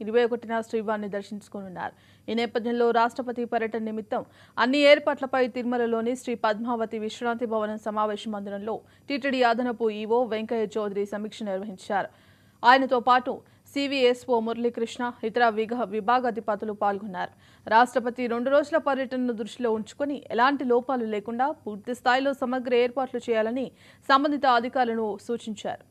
21న శ్రీవారిని దర్శించుకోనున్నారు. ఈ నేపథ్యంలో రాష్ట్రపతి పర్యటన నిమిత్తం అన్ని ఏర్పాట్లపై తిరుమలలోని శ్రీ పద్మావతి విశ్రాంతి భవనం సమావేశ మందిరంలో టీటీడీ అదనపు ఈవో వెంకయ్య చౌదరి సమీక్ష నిర్వహించారు. ఆయనతో పాటు సివిఎస్ఓ మురళీకృష్ణ, ఇతర విభాగాధిపతులు పాల్గొన్నారు. రాష్ట్రపతి 2 రోజుల పర్యటనను దృష్టిలో ఉంచుకుని ఎలాంటి లోపాలు లేకుండా పూర్తి స్థాయిలో సమగ్ర ఏర్పాట్లు చేయాలని సంబంధిత అధికారులను సూచించారు.